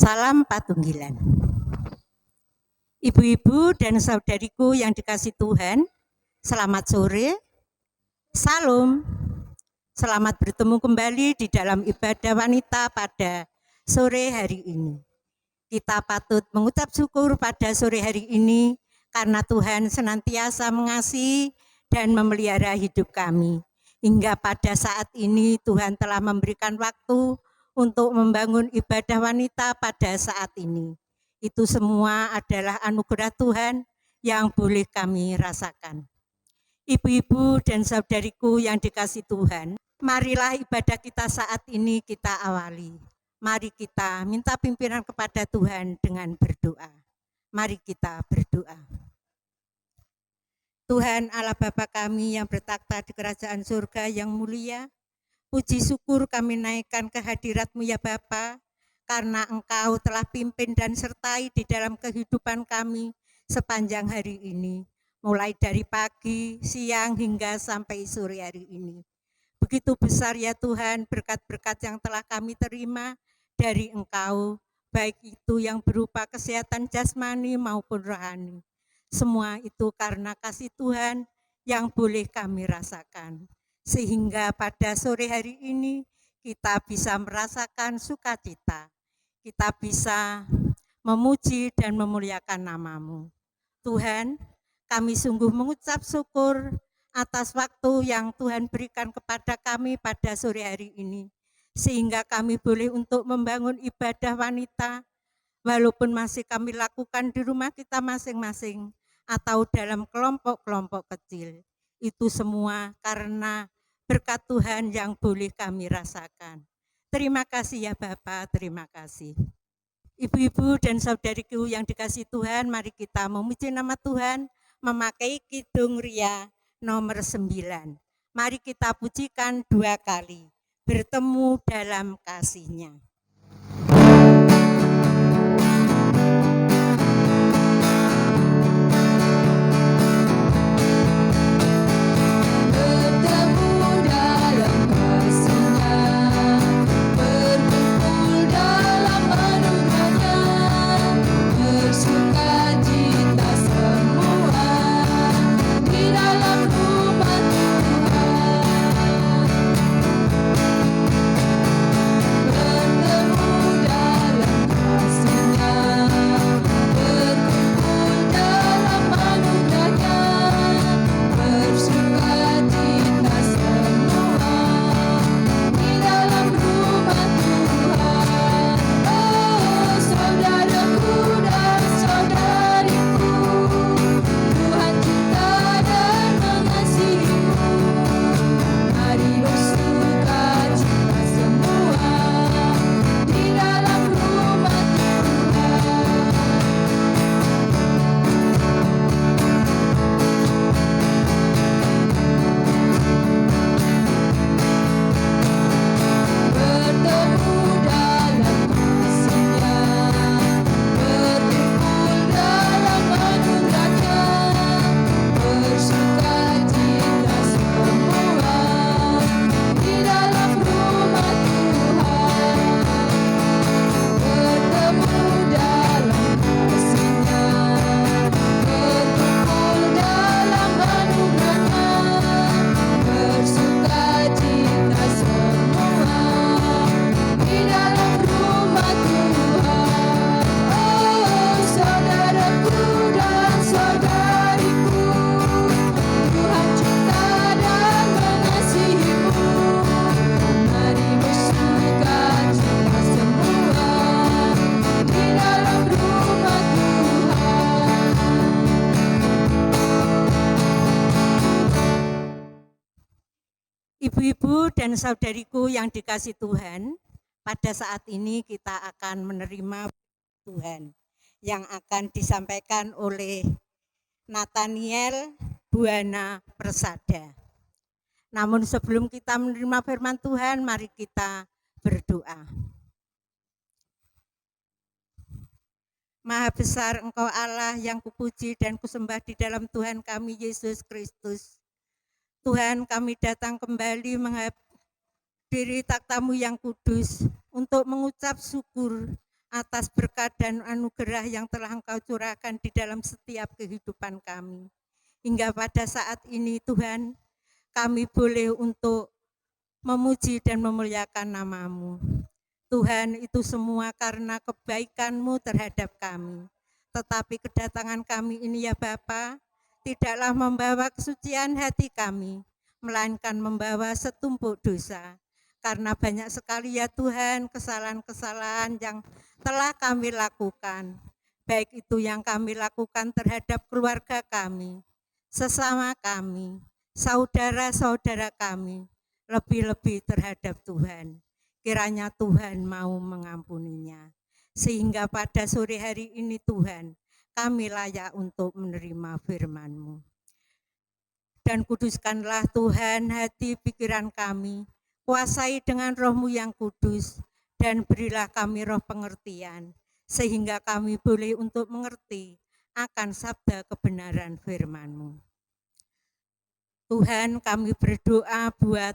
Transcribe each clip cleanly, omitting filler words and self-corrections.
Salam Patunggilan. Ibu-ibu dan saudariku yang dikasihi Tuhan, selamat sore. Salam. Selamat bertemu kembali di dalam ibadah wanita pada sore hari ini. Kita patut mengucap syukur pada sore hari ini karena Tuhan senantiasa mengasihi dan memelihara hidup kami. Hingga pada saat ini Tuhan telah memberikan waktu untuk membangun ibadah wanita pada saat ini. Itu semua adalah anugerah Tuhan yang boleh kami rasakan. Ibu-ibu dan saudariku yang dikasihi Tuhan, marilah ibadah kita saat ini kita awali. Mari kita minta pimpinan kepada Tuhan dengan berdoa. Mari kita berdoa. Tuhan Allah Bapa kami yang bertakhta di kerajaan surga yang mulia, puji syukur kami naikkan ke hadirat-Mu ya Bapa, karena Engkau telah pimpin dan sertai di dalam kehidupan kami sepanjang hari ini, mulai dari pagi, siang, hingga sampai sore hari ini. Begitu besar ya Tuhan berkat-berkat yang telah kami terima dari Engkau, baik itu yang berupa kesehatan jasmani maupun rohani. Semua itu karena kasih Tuhan yang boleh kami rasakan. Sehingga pada sore hari ini kita bisa merasakan sukacita. Kita bisa memuji dan memuliakan nama-Mu. Tuhan, kami sungguh mengucap syukur atas waktu yang Tuhan berikan kepada kami pada sore hari ini. Sehingga kami boleh untuk membangun ibadah wanita, walaupun masih kami lakukan di rumah kita masing-masing atau dalam kelompok-kelompok kecil. Itu semua karena berkat Tuhan yang boleh kami rasakan. Terima kasih ya Bapak, terima kasih. Ibu-ibu dan saudariku yang dikasihi Tuhan, mari kita memuji nama Tuhan, memakai Kidung Ria nomor 9. Mari kita pujikan 2 kali, bertemu dalam kasih-Nya. Ibu-ibu dan saudariku yang dikasihi Tuhan, pada saat ini kita akan menerima Tuhan yang akan disampaikan oleh Nathaniel Buana Persada. Namun sebelum kita menerima firman Tuhan, mari kita berdoa. Maha besar Engkau Allah yang kupuji dan kusembah di dalam Tuhan kami Yesus Kristus. Tuhan, kami datang kembali menghadiri takhta-Mu yang kudus untuk mengucap syukur atas berkat dan anugerah yang telah Engkau curahkan di dalam setiap kehidupan kami. Hingga pada saat ini Tuhan, kami boleh untuk memuji dan memuliakan nama-Mu. Tuhan, itu semua karena kebaikan-Mu terhadap kami. Tetapi kedatangan kami ini ya Bapa, tidaklah membawa kesucian hati kami, melainkan membawa setumpuk dosa. Karena banyak sekali ya Tuhan kesalahan-kesalahan yang telah kami lakukan. Baik itu yang kami lakukan terhadap keluarga kami, sesama kami, saudara-saudara kami, lebih-lebih terhadap Tuhan. Kiranya Tuhan mau mengampuninya. Sehingga pada sore hari ini Tuhan, kami layak untuk menerima firman-Mu. Dan kuduskanlah Tuhan hati pikiran kami, kuasai dengan Roh-Mu yang kudus, dan berilah kami roh pengertian, sehingga kami boleh untuk mengerti akan sabda kebenaran firman-Mu. Tuhan, kami berdoa buat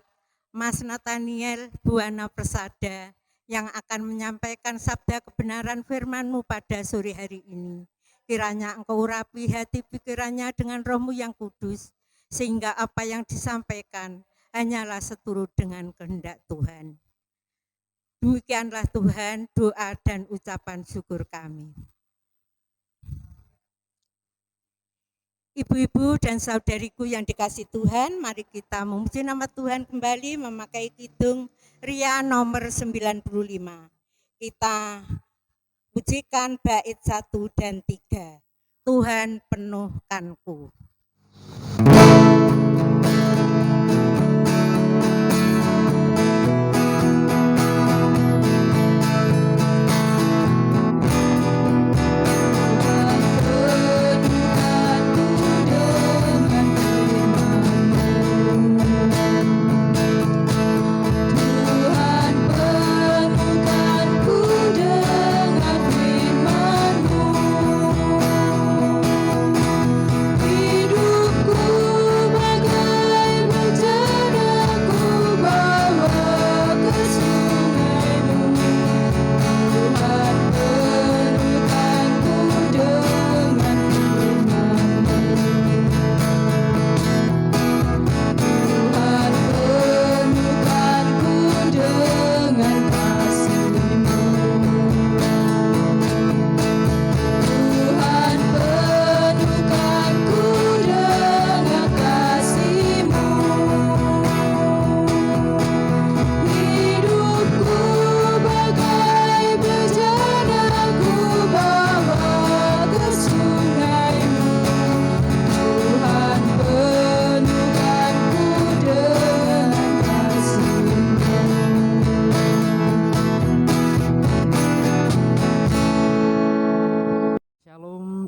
Mas Nathaniel Buana Persada yang akan menyampaikan sabda kebenaran firman-Mu pada sore hari ini. Kiranya Engkau urapi hati pikirannya dengan Roh-Mu yang kudus, sehingga apa yang disampaikan hanyalah seturut dengan kehendak Tuhan. Demikianlah Tuhan doa dan ucapan syukur kami. Ibu-ibu dan saudariku yang dikasih Tuhan, mari kita memuji nama Tuhan kembali memakai kidung Ria nomor 95. Kita pujikan bait 1 dan 3. Tuhan penuhkanku.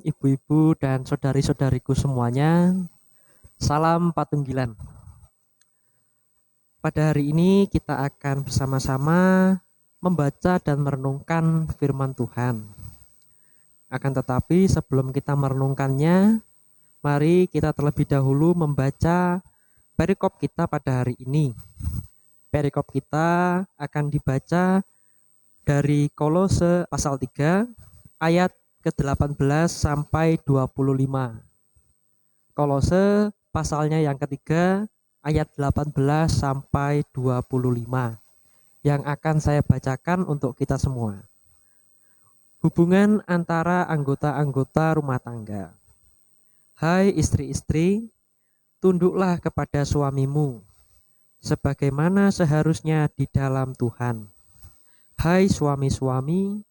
Ibu-ibu dan saudari-saudariku semuanya, salam Patunggilan. Pada hari ini kita akan bersama-sama membaca dan merenungkan firman Tuhan. Akan tetapi sebelum kita merenungkannya, mari kita terlebih dahulu membaca perikop kita pada hari ini. Perikop kita akan dibaca dari Kolose pasal 3 ayat ke-18 sampai 25. Kolose pasalnya yang ketiga ayat 18 sampai 25 yang akan saya bacakan untuk kita semua. Hubungan antara anggota-anggota rumah tangga. Hai istri-istri, tunduklah kepada suamimu sebagaimana seharusnya di dalam Tuhan. Hai suami-suami,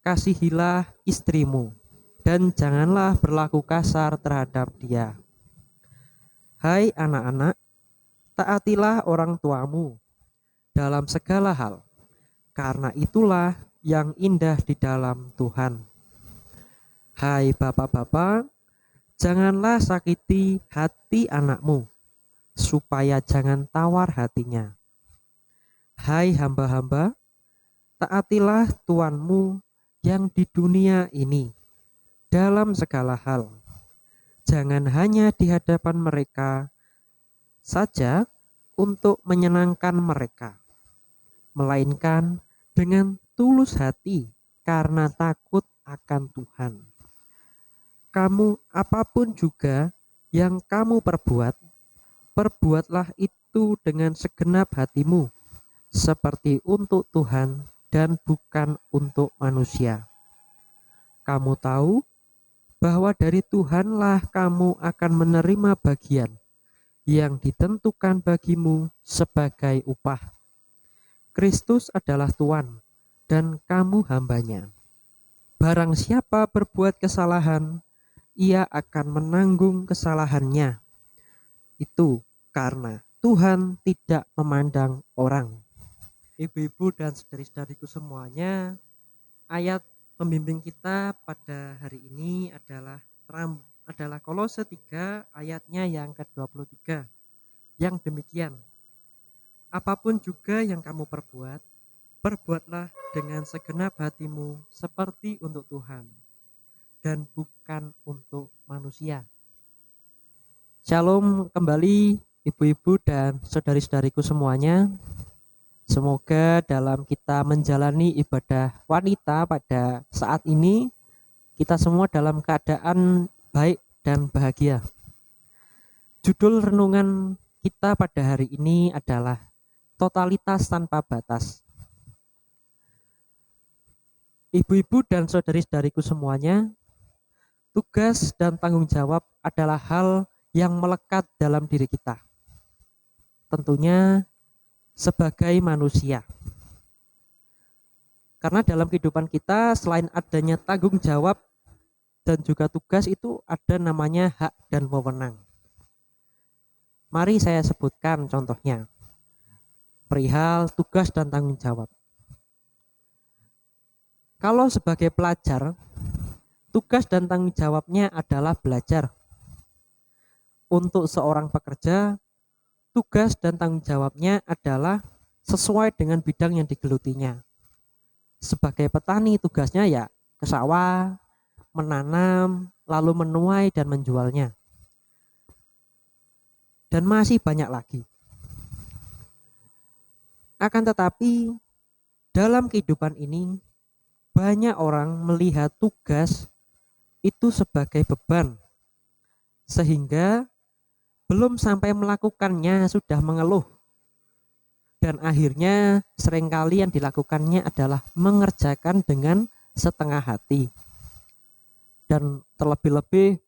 kasihilah istrimu, dan janganlah berlaku kasar terhadap dia. Hai anak-anak, taatilah orang tuamu dalam segala hal, karena itulah yang indah di dalam Tuhan. Hai bapak-bapak, janganlah sakiti hati anakmu, supaya jangan tawar hatinya. Hai hamba-hamba, taatilah tuanmu yang di dunia ini dalam segala hal. Jangan hanya di hadapan mereka saja untuk menyenangkan mereka, melainkan dengan tulus hati karena takut akan Tuhan. Kamu apapun juga yang kamu perbuat, perbuatlah itu dengan segenap hatimu, seperti untuk Tuhan dan bukan untuk manusia. Kamu tahu bahwa dari Tuhanlah kamu akan menerima bagian yang ditentukan bagimu sebagai upah. Kristus adalah Tuhan dan kamu hambanya. Barang siapa berbuat kesalahan, ia akan menanggung kesalahannya. Itu karena Tuhan tidak memandang orang. Ibu-ibu dan saudari-saudariku semuanya, ayat pembimbing kita pada hari ini adalah Kolose 3 ayatnya yang ke-23 yang demikian. Apapun juga yang kamu perbuat, perbuatlah dengan segenap hatimu seperti untuk Tuhan dan bukan untuk manusia. Shalom kembali ibu-ibu dan saudari-saudariku semuanya. Semoga dalam kita menjalani ibadah wanita pada saat ini, kita semua dalam keadaan baik dan bahagia. Judul renungan kita pada hari ini adalah totalitas tanpa batas. Ibu-ibu dan saudari-saudariku semuanya, tugas dan tanggung jawab adalah hal yang melekat dalam diri kita. Tentunya sebagai manusia. Karena dalam kehidupan kita selain adanya tanggung jawab dan juga tugas itu ada namanya hak dan wewenang. Mari saya sebutkan contohnya. Perihal tugas dan tanggung jawab. Kalau sebagai pelajar, tugas dan tanggung jawabnya adalah belajar. Untuk seorang pekerja, tugas dan tanggung jawabnya adalah sesuai dengan bidang yang digelutinya. Sebagai petani tugasnya ya ke sawah, menanam, lalu menuai dan menjualnya. Dan masih banyak lagi. Akan tetapi dalam kehidupan ini banyak orang melihat tugas itu sebagai beban. Sehingga belum sampai melakukannya sudah mengeluh. Dan akhirnya seringkali yang dilakukannya adalah mengerjakan dengan setengah hati. Dan terlebih-lebih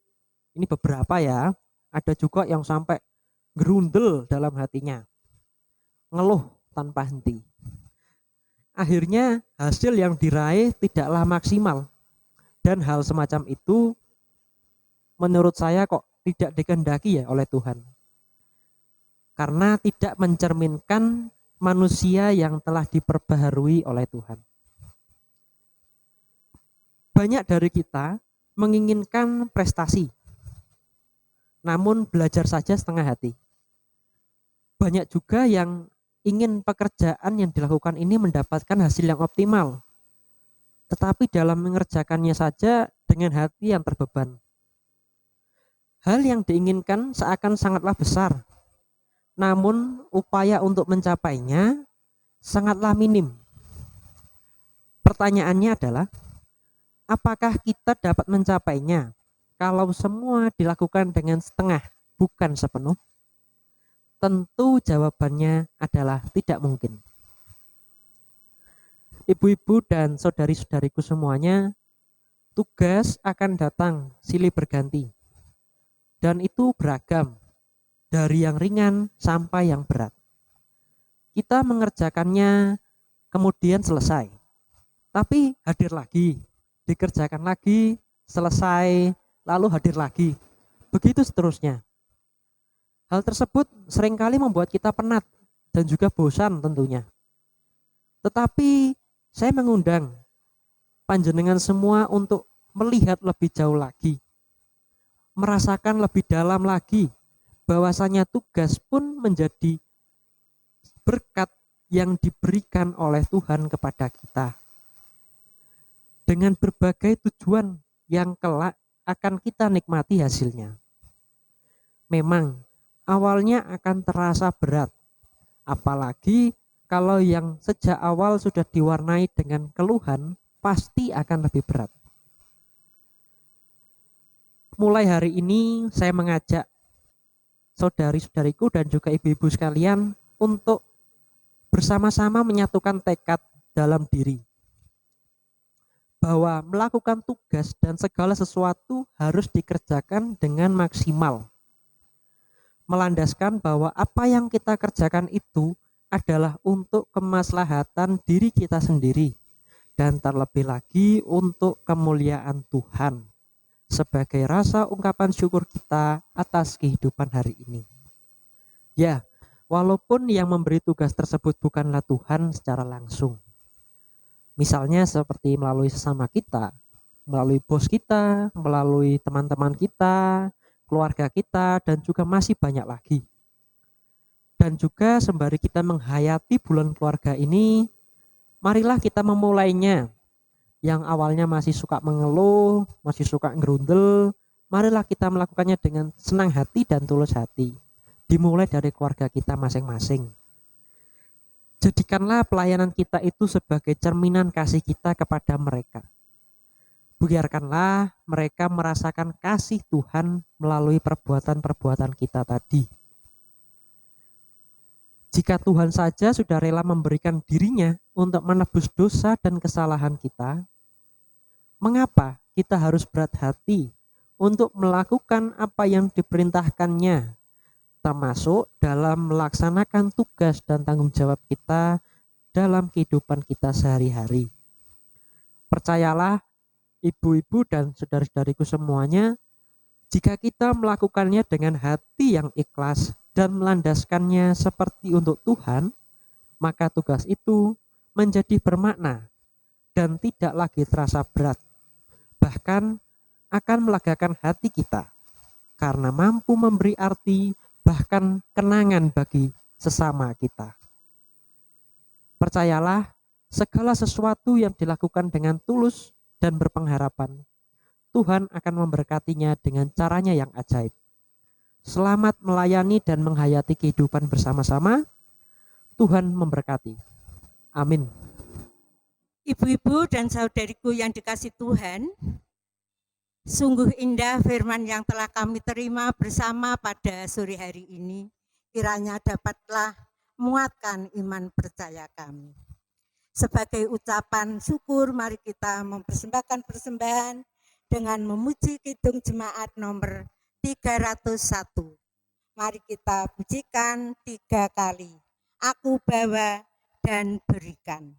ini beberapa ya, ada juga yang sampai gerundel dalam hatinya. Ngeluh tanpa henti. Akhirnya hasil yang diraih tidaklah maksimal. Dan hal semacam itu menurut saya kok tidak dikehendaki ya oleh Tuhan. Karena tidak mencerminkan manusia yang telah diperbaharui oleh Tuhan. Banyak dari kita menginginkan prestasi, namun belajar saja setengah hati. Banyak juga yang ingin pekerjaan yang dilakukan ini mendapatkan hasil yang optimal, tetapi dalam mengerjakannya saja dengan hati yang terbeban. Hal yang diinginkan seakan sangatlah besar, namun upaya untuk mencapainya sangatlah minim. Pertanyaannya adalah, apakah kita dapat mencapainya kalau semua dilakukan dengan setengah, bukan sepenuh? Tentu jawabannya adalah tidak mungkin. Ibu-ibu dan saudari-saudariku semuanya, tugas akan datang silih berganti. Dan itu beragam, dari yang ringan sampai yang berat. Kita mengerjakannya kemudian selesai. Tapi hadir lagi, dikerjakan lagi, selesai, lalu hadir lagi. Begitu seterusnya. Hal tersebut seringkali membuat kita penat dan juga bosan tentunya. Tetapi saya mengundang panjenengan semua untuk melihat lebih jauh lagi. Merasakan lebih dalam lagi bahwasanya tugas pun menjadi berkat yang diberikan oleh Tuhan kepada kita. Dengan berbagai tujuan yang kelak akan kita nikmati hasilnya. Memang awalnya akan terasa berat, apalagi kalau yang sejak awal sudah diwarnai dengan keluhan, pasti akan lebih berat. Mulai hari ini saya mengajak saudari-saudariku dan juga ibu-ibu sekalian untuk bersama-sama menyatukan tekad dalam diri bahwa melakukan tugas dan segala sesuatu harus dikerjakan dengan maksimal. Melandaskan bahwa apa yang kita kerjakan itu adalah untuk kemaslahatan diri kita sendiri dan terlebih lagi untuk kemuliaan Tuhan sebagai rasa ungkapan syukur kita atas kehidupan hari ini. Ya, walaupun yang memberi tugas tersebut bukanlah Tuhan secara langsung. Misalnya seperti melalui sesama kita, melalui bos kita, melalui teman-teman kita, keluarga kita, dan juga masih banyak lagi. Dan juga sembari kita menghayati bulan keluarga ini, marilah kita memulainya. Yang awalnya masih suka mengeluh, masih suka ngerundel, marilah kita melakukannya dengan senang hati dan tulus hati. Dimulai dari keluarga kita masing-masing. Jadikanlah pelayanan kita itu sebagai cerminan kasih kita kepada mereka. Biarkanlah mereka merasakan kasih Tuhan melalui perbuatan-perbuatan kita tadi. Jika Tuhan saja sudah rela memberikan dirinya untuk menebus dosa dan kesalahan kita, mengapa kita harus berat hati untuk melakukan apa yang diperintahkannya, termasuk dalam melaksanakan tugas dan tanggung jawab kita dalam kehidupan kita sehari-hari. Percayalah ibu-ibu dan saudara-saudariku semuanya, jika kita melakukannya dengan hati yang ikhlas dan melandaskannya seperti untuk Tuhan, maka tugas itu menjadi bermakna dan tidak lagi terasa berat. Bahkan akan melegakan hati kita karena mampu memberi arti bahkan kenangan bagi sesama kita. Percayalah, segala sesuatu yang dilakukan dengan tulus dan berpengharapan, Tuhan akan memberkatinya dengan caranya yang ajaib. Selamat melayani dan menghayati kehidupan bersama-sama. Tuhan memberkati. Amin. Ibu-ibu dan saudariku yang dikasih Tuhan, sungguh indah firman yang telah kami terima bersama pada sore hari ini. Kiranya dapatlah menguatkan iman percaya kami. Sebagai ucapan syukur, mari kita mempersembahkan persembahan dengan memuji kidung jemaat nomor 301. Mari kita pujikan 3 kali. Aku bawa dan berikan.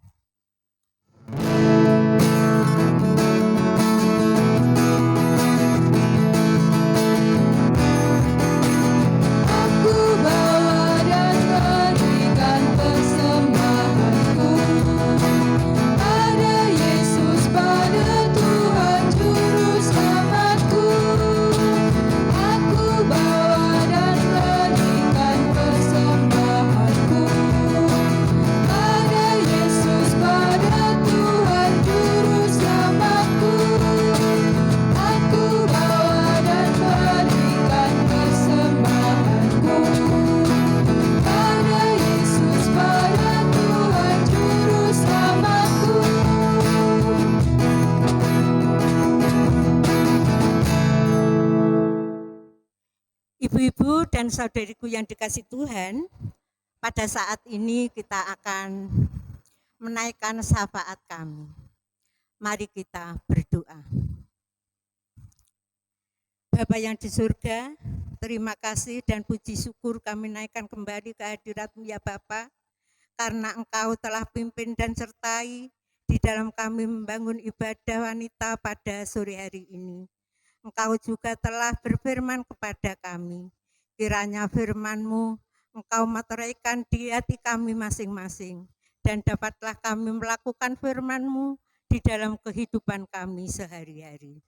Ibu-ibu dan saudariku yang dikasih Tuhan, pada saat ini kita akan menaikkan syafaat kami. Mari kita berdoa. Bapa yang di surga, terima kasih dan puji syukur kami naikkan kembali ke hadirat-Mu ya Bapa, karena Engkau telah pimpin dan sertai di dalam kami membangun ibadah wanita pada sore hari ini. Engkau juga telah berfirman kepada kami. Kiranya firman-Mu Engkau materaikan di hati kami masing-masing, dan dapatlah kami melakukan firman-Mu di dalam kehidupan kami sehari-hari.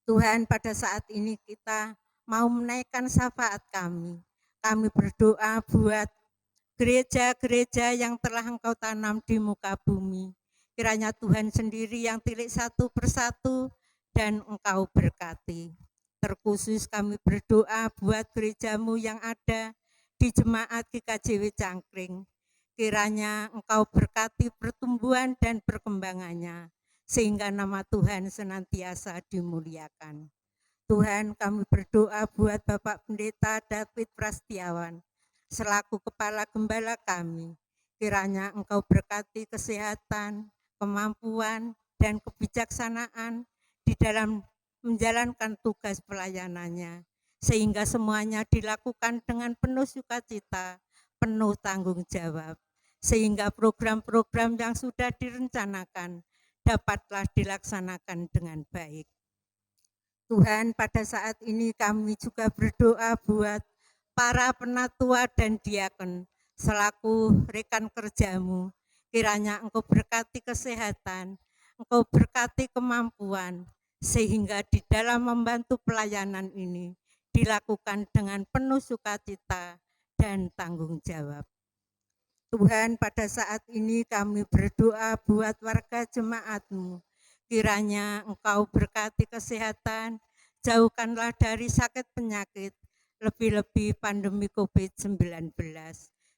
Tuhan, pada saat ini kita mau menaikkan syafaat kami. Kami berdoa buat gereja-gereja yang telah Engkau tanam di muka bumi. Kiranya Tuhan sendiri yang tilik satu persatu dan Engkau berkati. Terkhusus kami berdoa buat gereja-Mu yang ada di Jemaat GKJW Cangkring. Kiranya Engkau berkati pertumbuhan dan perkembangannya, sehingga nama Tuhan senantiasa dimuliakan. Tuhan, kami berdoa buat Bapak Pendeta David Prastiawan, selaku Kepala Gembala kami. Kiranya Engkau berkati kesehatan, kemampuan, dan kebijaksanaan di dalam menjalankan tugas pelayanannya, sehingga semuanya dilakukan dengan penuh sukacita, penuh tanggung jawab, sehingga program-program yang sudah direncanakan dapatlah dilaksanakan dengan baik. Tuhan, pada saat ini kami juga berdoa buat para penatua dan diakon selaku rekan kerjamu. Kiranya Engkau berkati kesehatan, Engkau berkati kemampuan, sehingga di dalam membantu pelayanan ini dilakukan dengan penuh sukacita dan tanggung jawab. Tuhan, pada saat ini kami berdoa buat warga jemaat-Mu. Kiranya Engkau berkati kesehatan, jauhkanlah dari sakit penyakit, lebih-lebih pandemi COVID-19,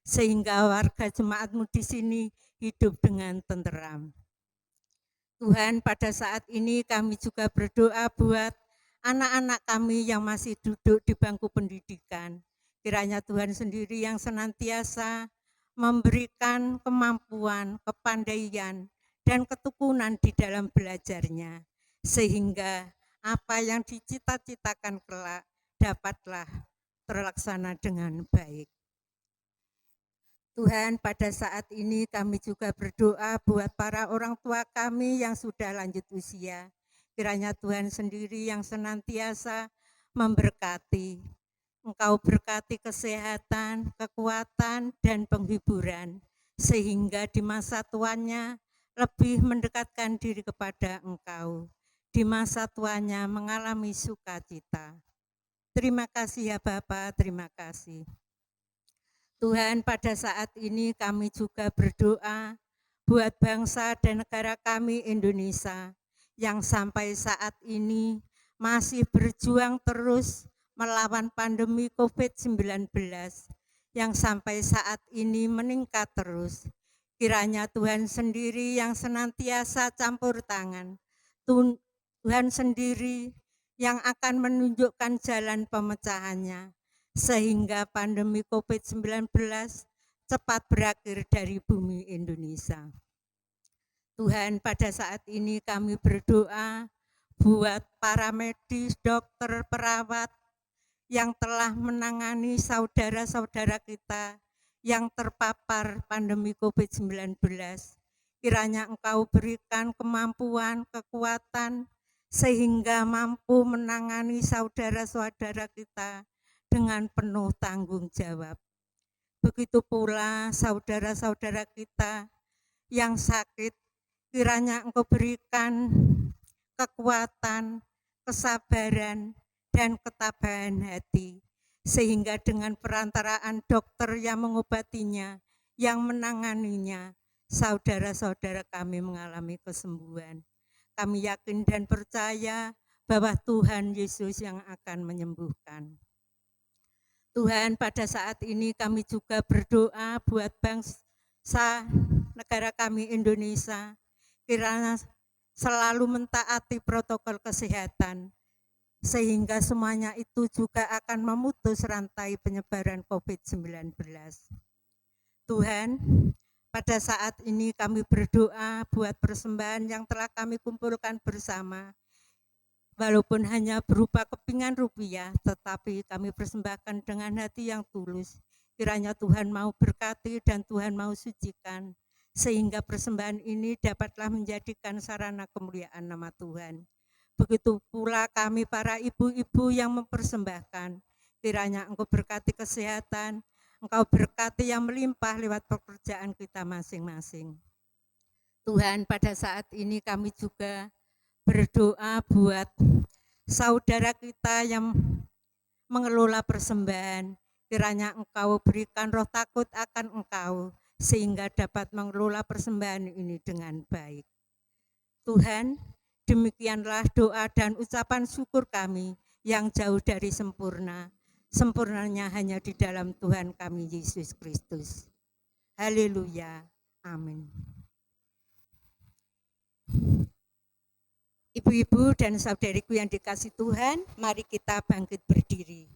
sehingga warga jemaat-Mu di sini hidup dengan tenteram. Tuhan, pada saat ini kami juga berdoa buat anak-anak kami yang masih duduk di bangku pendidikan. Kiranya Tuhan sendiri yang senantiasa memberikan kemampuan, kepandaian, dan ketekunan di dalam belajarnya, sehingga apa yang dicita-citakan kelak dapatlah terlaksana dengan baik. Tuhan, pada saat ini kami juga berdoa buat para orang tua kami yang sudah lanjut usia. Kiranya Tuhan sendiri yang senantiasa memberkati. Engkau berkati kesehatan, kekuatan, dan penghiburan, sehingga di masa tuanya lebih mendekatkan diri kepada Engkau. Di masa tuanya mengalami sukacita. Terima kasih ya Bapa, terima kasih. Tuhan, pada saat ini kami juga berdoa buat bangsa dan negara kami Indonesia yang sampai saat ini masih berjuang terus melawan pandemi COVID-19 yang sampai saat ini meningkat terus. Kiranya Tuhan sendiri yang senantiasa campur tangan, Tuhan sendiri yang akan menunjukkan jalan pemecahannya, sehingga pandemi COVID-19 cepat berakhir dari bumi Indonesia. Tuhan, pada saat ini kami berdoa buat para medis, dokter, perawat yang telah menangani saudara-saudara kita yang terpapar pandemi COVID-19. Kiranya Engkau berikan kemampuan, kekuatan, sehingga mampu menangani saudara-saudara kita dengan penuh tanggung jawab. Begitu pula saudara-saudara kita yang sakit, kiranya Engkau berikan kekuatan, kesabaran, dan ketabahan hati, sehingga dengan perantaraan dokter yang mengobatinya, yang menanganinya, saudara-saudara kami mengalami kesembuhan. Kami yakin dan percaya bahwa Tuhan Yesus yang akan menyembuhkan. Tuhan, pada saat ini kami juga berdoa buat bangsa negara kami Indonesia, kiranya selalu mentaati protokol kesehatan, sehingga semuanya itu juga akan memutus rantai penyebaran COVID-19. Tuhan, pada saat ini kami berdoa buat persembahan yang telah kami kumpulkan bersama, walaupun hanya berupa kepingan rupiah, tetapi kami persembahkan dengan hati yang tulus. Kiranya Tuhan mau berkati dan Tuhan mau sucikan, sehingga persembahan ini dapatlah menjadikan sarana kemuliaan nama Tuhan. Begitu pula kami para ibu-ibu yang mempersembahkan, kiranya Engkau berkati kesehatan, Engkau berkati yang melimpah lewat pekerjaan kita masing-masing. Tuhan, pada saat ini kami juga berdoa buat saudara kita yang mengelola persembahan, kiranya Engkau berikan roh takut akan Engkau, sehingga dapat mengelola persembahan ini dengan baik. Tuhan, demikianlah doa dan ucapan syukur kami yang jauh dari sempurna. Sempurnanya hanya di dalam Tuhan kami Yesus Kristus. Haleluya. Amin. Ibu-ibu dan saudariku yang dikasih Tuhan, mari kita bangkit berdiri.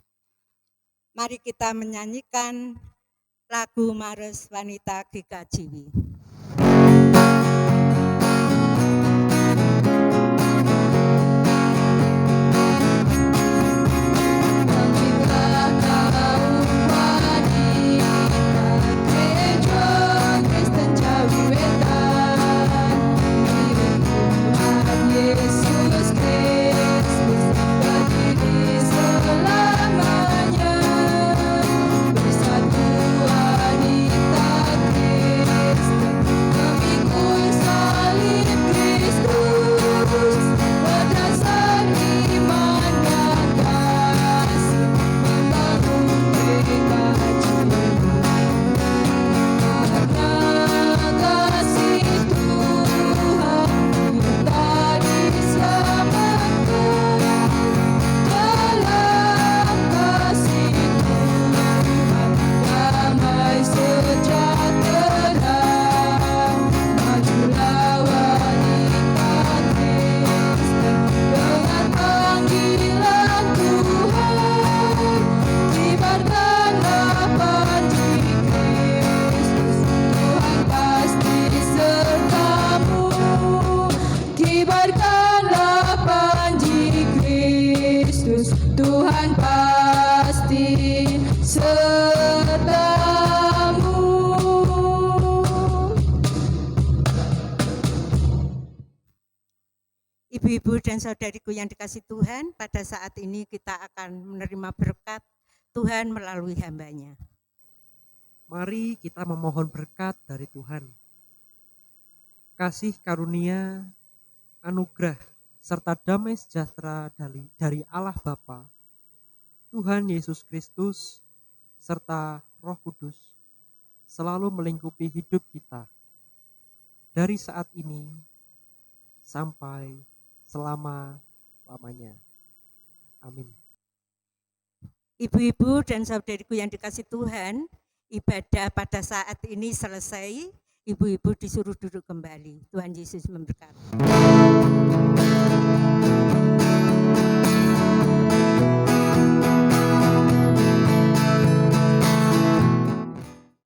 Mari kita menyanyikan lagu Mares Wanita GKJW. Tuhan pasti sertamu. Ibu-ibu dan saudariku yang dikasih Tuhan, pada saat ini kita akan menerima berkat Tuhan melalui hambanya. Mari kita memohon berkat dari Tuhan. Kasih karunia, anugerah, serta damai sejahtera dari Allah Bapa, Tuhan Yesus Kristus, serta Roh Kudus selalu melingkupi hidup kita dari saat ini sampai selama-lamanya. Amin. Ibu-ibu dan saudariku yang dikasih Tuhan, ibadah pada saat ini selesai. Ibu-ibu disuruh duduk kembali. Tuhan Yesus memberkati.